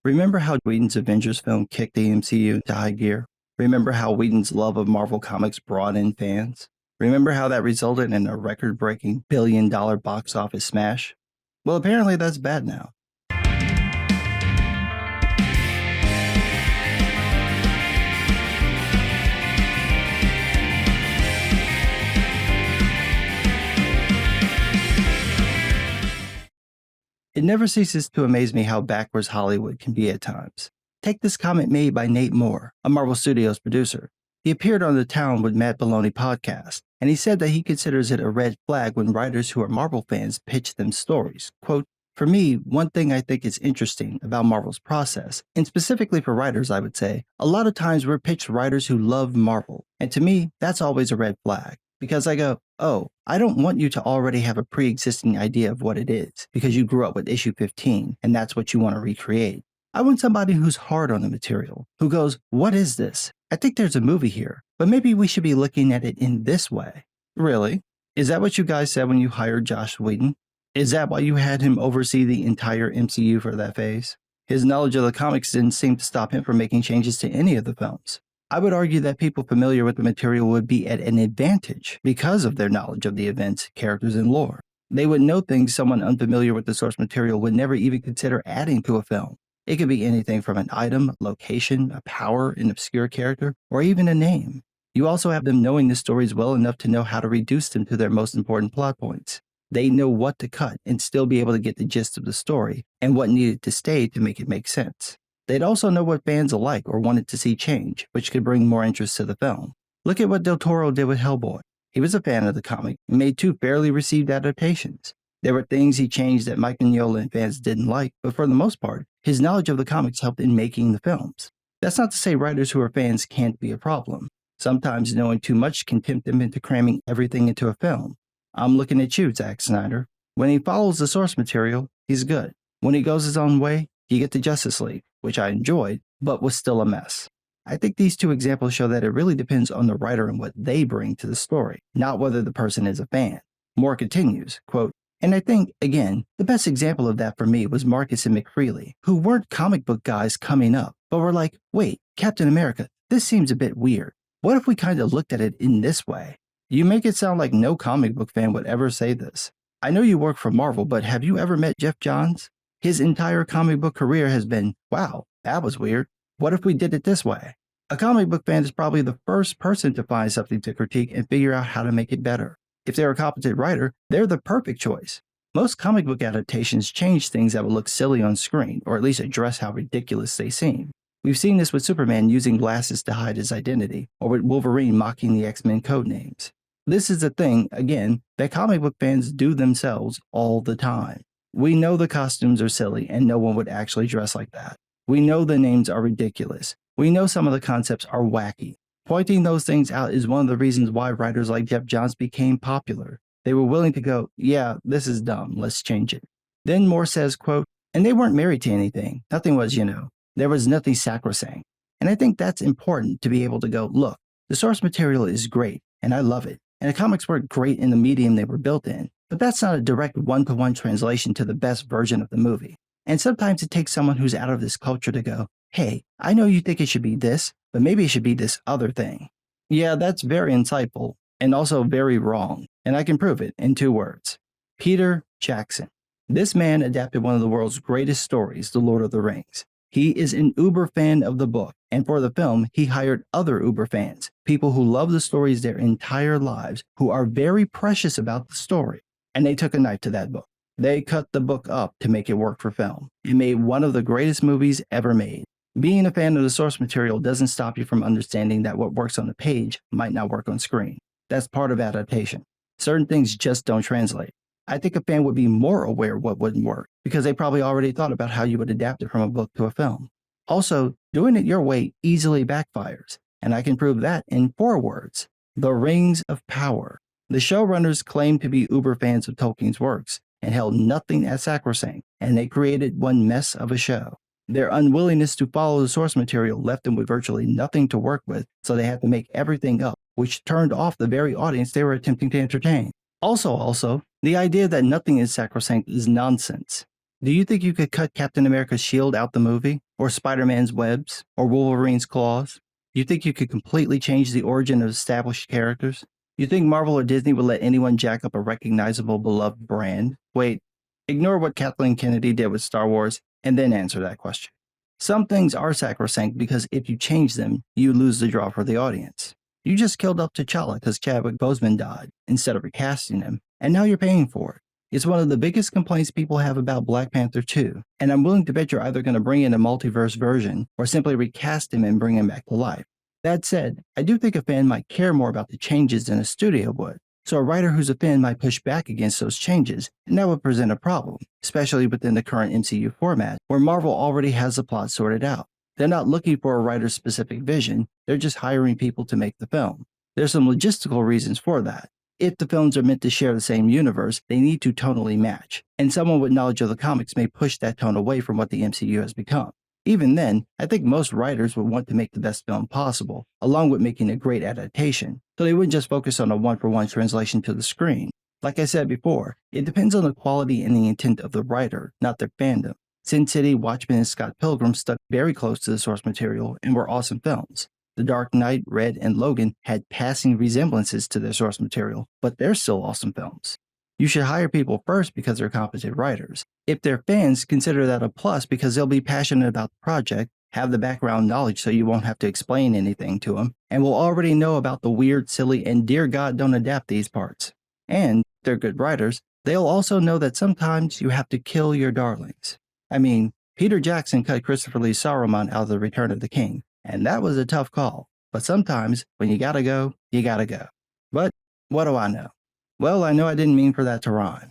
Remember how Whedon's Avengers film kicked the MCU into high gear? Remember how Whedon's love of Marvel Comics brought in fans? Remember how that resulted in a record-breaking billion-dollar box office smash? Well, apparently that's bad now. It never ceases to amaze me how backwards Hollywood can be at times. Take this comment made by Nate Moore, a Marvel Studios producer. He appeared on the Town with Matt Maloney podcast, and he said that he considers it a red flag when writers who are Marvel fans pitch them stories. Quote, "For me, one thing I think is interesting about Marvel's process, and specifically for writers, I would say, a lot of times we're pitched writers who love Marvel, and to me, that's always a red flag. Because I go, oh, I don't want you to already have a pre-existing idea of what it is, because you grew up with issue 15, and that's what you want to recreate. I want somebody who's hard on the material, who goes, what is this? I think there's a movie here, but maybe we should be looking at it in this way." Really? Is that what you guys said when you hired Joss Whedon? Is that why you had him oversee the entire MCU for that phase? His knowledge of the comics didn't seem to stop him from making changes to any of the films. I would argue that people familiar with the material would be at an advantage because of their knowledge of the events, characters, and lore. They would know things someone unfamiliar with the source material would never even consider adding to a film. It could be anything from an item, location, a power, an obscure character, or even a name. You also have them knowing the stories well enough to know how to reduce them to their most important plot points. They know what to cut and still be able to get the gist of the story and what needed to stay to make it make sense. They'd also know what fans alike or wanted to see change, which could bring more interest to the film. Look at what Del Toro did with Hellboy. He was a fan of the comic and made 2 fairly received adaptations. There were things he changed that Mike Mignola and fans didn't like, but for the most part, his knowledge of the comics helped in making the films. That's not to say writers who are fans can't be a problem. Sometimes knowing too much can tempt them into cramming everything into a film. I'm looking at you, Zack Snyder. When he follows the source material, he's good. When he goes his own way, you get the Justice League, which I enjoyed, but was still a mess. I think these 2 examples show that it really depends on the writer and what they bring to the story, not whether the person is a fan. Moore continues, quote, "And I think, again, the best example of that for me was Marcus and McFeely, who weren't comic book guys coming up, but were like, wait, Captain America, this seems a bit weird. What if we kind of looked at it in this way?" You make it sound like no comic book fan would ever say this. I know you work for Marvel, but have you ever met Jeff Johns? His entire comic book career has been, wow, that was weird. What if we did it this way? A comic book fan is probably the first person to find something to critique and figure out how to make it better. If they're a competent writer, they're the perfect choice. Most comic book adaptations change things that would look silly on screen, or at least address how ridiculous they seem. We've seen this with Superman using glasses to hide his identity, or with Wolverine mocking the X-Men codenames. This is a thing, again, that comic book fans do themselves all the time. We know the costumes are silly and no one would actually dress like that. We know the names are ridiculous. We know some of the concepts are wacky. Pointing those things out is one of the reasons why writers like Jeff Johns became popular. They were willing to go, yeah, this is dumb, let's change it. Then Moore says, quote, "And they weren't married to anything. Nothing was, there was nothing sacrosanct." And I think that's important to be able to go, look, the source material is great and I love it. And the comics work great in the medium they were built in. But that's not a direct one-to-one translation to the best version of the movie. And sometimes it takes someone who's out of this culture to go, hey, I know you think it should be this, but maybe it should be this other thing. Yeah, that's very insightful and also very wrong. And I can prove it in 2 words. Peter Jackson. This man adapted one of the world's greatest stories, The Lord of the Rings. He is an uber fan of the book, and for the film, he hired other uber fans, people who love the stories their entire lives, who are very precious about the story. And they took a knife to that book. They cut the book up to make it work for film. It made one of the greatest movies ever made. Being a fan of the source material doesn't stop you from understanding that what works on the page might not work on screen. That's part of adaptation. Certain things just don't translate. I think a fan would be more aware of what wouldn't work, because they probably already thought about how you would adapt it from a book to a film. Also, doing it your way easily backfires, and I can prove that in 4 words. The Rings of Power. The showrunners claimed to be uber fans of Tolkien's works, and held nothing as sacrosanct, and they created one mess of a show. Their unwillingness to follow the source material left them with virtually nothing to work with, so they had to make everything up, which turned off the very audience they were attempting to entertain. Also, the idea that nothing is sacrosanct is nonsense. Do you think you could cut Captain America's shield out the movie? Or Spider-Man's webs? Or Wolverine's claws? You think you could completely change the origin of established characters? You think Marvel or Disney would let anyone jack up a recognizable, beloved brand? Wait, ignore what Kathleen Kennedy did with Star Wars and then answer that question. Some things are sacrosanct because if you change them, you lose the draw for the audience. You just killed off T'Challa because Chadwick Boseman died instead of recasting him, and now you're paying for it. It's one of the biggest complaints people have about Black Panther 2, and I'm willing to bet you're either going to bring in a multiverse version or simply recast him and bring him back to life. That said, I do think a fan might care more about the changes than a studio would. So a writer who's a fan might push back against those changes, and that would present a problem, especially within the current MCU format, where Marvel already has the plot sorted out. They're not looking for a writer's specific vision, they're just hiring people to make the film. There's some logistical reasons for that. If the films are meant to share the same universe, they need to tonally match, and someone with knowledge of the comics may push that tone away from what the MCU has become. Even then, I think most writers would want to make the best film possible, along with making a great adaptation, so they wouldn't just focus on a one-for-one translation to the screen. Like I said before, it depends on the quality and the intent of the writer, not their fandom. Sin City, Watchmen, and Scott Pilgrim stuck very close to the source material and were awesome films. The Dark Knight, Red, and Logan had passing resemblances to their source material, but they're still awesome films. You should hire people first because they're competent writers. If they're fans, consider that a plus because they'll be passionate about the project, have the background knowledge so you won't have to explain anything to them, and will already know about the weird, silly, and dear God don't adapt these parts. And if they're good writers, they'll also know that sometimes you have to kill your darlings. I mean, Peter Jackson cut Christopher Lee's Saruman out of The Return of the King, and that was a tough call. But sometimes, when you gotta go, you gotta go. But what do I know? Well, I know I didn't mean for that to rhyme.